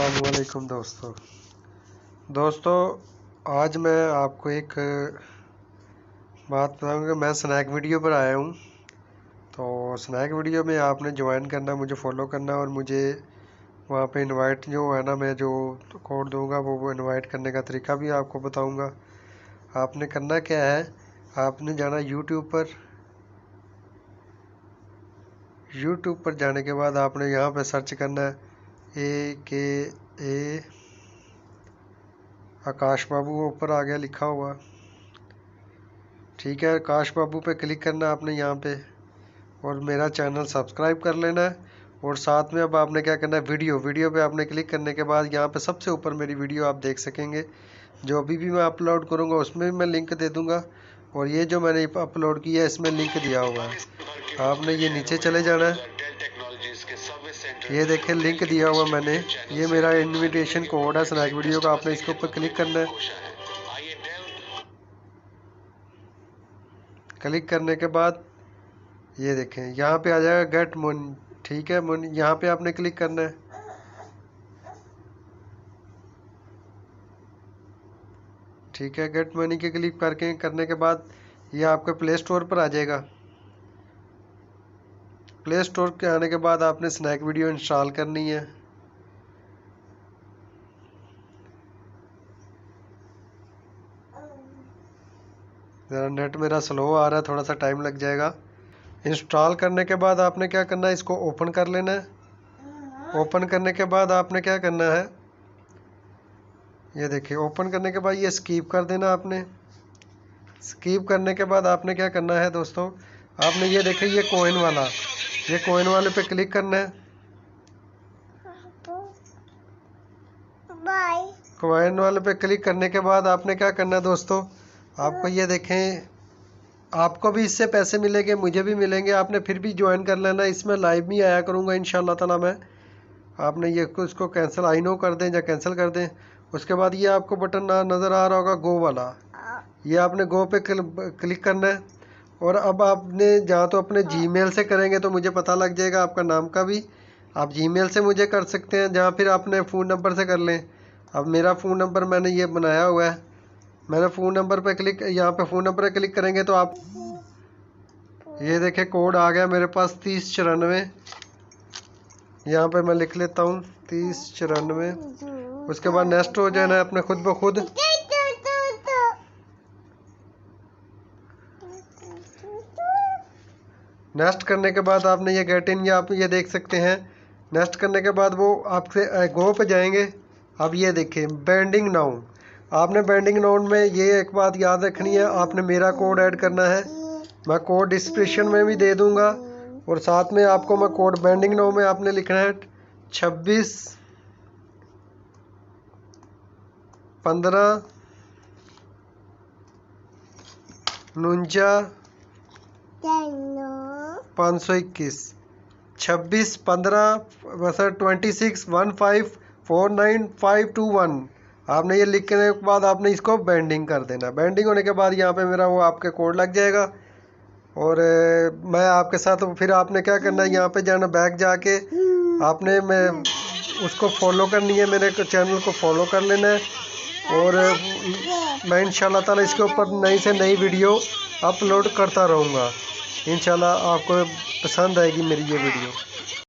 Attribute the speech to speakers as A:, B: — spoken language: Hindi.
A: अस्सलामुअलैकुम दोस्तों आज मैं आपको एक बात बताऊंगा। मैं स्नैक वीडियो पर आया हूँ। तो स्नैक वीडियो में आपने ज्वाइन करना, मुझे फॉलो करना और मुझे वहाँ पे इनवाइट जो है ना, मैं जो कोड दूंगा वो इनवाइट करने का तरीका भी आपको बताऊंगा। आपने करना क्या है, आपने जाना यूट्यूब पर जाने के बाद आपने यहाँ पे सर्च करना है AKA आकाश बाबू, ऊपर आ गया लिखा हुआ। ठीक है, आकाश बाबू पे क्लिक करना आपने यहाँ पे और मेरा चैनल सब्सक्राइब कर लेना है। और साथ में अब आपने क्या करना है, वीडियो पे आपने क्लिक करने के बाद यहाँ पे सबसे ऊपर मेरी वीडियो आप देख सकेंगे। जो अभी भी मैं अपलोड करूँगा उसमें भी मैं लिंक दे दूँगा, और ये जो मैंने अपलोड किया है इसमें लिंक दिया हुआ है। आपने ये नीचे चले जाना है, ये देखें लिंक दिया हुआ मैंने, ये मेरा इनविटेशन कोड है स्नैक वीडियो का। आपने इसके ऊपर क्लिक करना है। क्लिक करने के बाद ये देखें यहाँ पे आ जाएगा गेट मनी। ठीक है, मनी यहाँ पे आपने क्लिक करना है। ठीक है, गेट मनी के क्लिक करने के बाद ये आपके प्ले स्टोर पर आ जाएगा। प्ले स्टोर के आने के बाद आपने स्नैक वीडियो इंस्टॉल करनी है। ज़रा नेट मेरा स्लो आ रहा है, थोड़ा सा टाइम लग जाएगा। इंस्टॉल करने के बाद आपने क्या करना है, इसको ओपन कर लेना है। ओपन करने के बाद आपने क्या करना है, ये देखिए ओपन करने के बाद ये स्कीप कर देना आपने। स्कीप करने के बाद आपने क्या करना है दोस्तों, आपने ये देखिए ये कोइन वाले पे क्लिक करना है। कोइन वाले पे क्लिक करने के बाद आपने क्या करना है दोस्तों, आपको ये देखें आपको भी इससे पैसे मिलेंगे, मुझे भी मिलेंगे। आपने फिर भी ज्वाइन कर लेना, इसमें लाइव भी आया करूँगा इंशाल्लाह ताला मैं। आपने ये इसको कैंसिल आई नो कर दें या कैंसिल कर दें। उसके बाद ये आपको बटन नज़र आ रहा होगा गो वाला, ये आपने गो पे क्लिक करना है। और अब आपने जहाँ तो अपने जीमेल से करेंगे तो मुझे पता लग जाएगा आपका नाम का भी। आप जीमेल से मुझे कर सकते हैं, जहाँ फिर आपने फ़ोन नंबर से कर लें। अब मेरा फ़ोन नंबर मैंने ये बनाया हुआ है, मैंने फ़ोन नंबर पे क्लिक, यहाँ पे फ़ोन नंबर पे क्लिक करेंगे तो आप ये देखें कोड आ गया मेरे पास 3094। यहाँ पे मैं लिख लेता हूँ 3094। उसके बाद नेक्स्ट हो जाना है अपने खुद ब खुद। नेक्स्ट करने के बाद आपने ये गेट इन, या आप ये देख सकते हैं। नेक्स्ट करने के बाद वो आपसे गो पे जाएंगे। अब ये देखें बेंडिंग नाउ, आपने बेंडिंग नाउ में ये एक बात याद रखनी है, आपने मेरा कोड ऐड करना है। मैं कोड डिस्क्रिप्शन में भी दे दूंगा, और साथ में आपको मैं कोड बेंडिंग नाउ में आपने लिखना है 26 15 49 521 26 15 26 15 49 521। आपने ये लिखने के बाद आपने इसको बेंडिंग कर देना। बेंडिंग होने के बाद यहाँ पे मेरा वो आपके कोड लग जाएगा। और मैं आपके साथ फिर आपने क्या करना है, यहाँ पे जाना, बैक जाके आपने मैं उसको फॉलो करनी है, मेरे चैनल को फॉलो कर लेना है। और मैं इंशाल्लाह ताला इसके ऊपर नई से नई वीडियो अपलोड करता रहूँगा। इंशाल्लाह आपको पसंद आएगी मेरी ये वीडियो।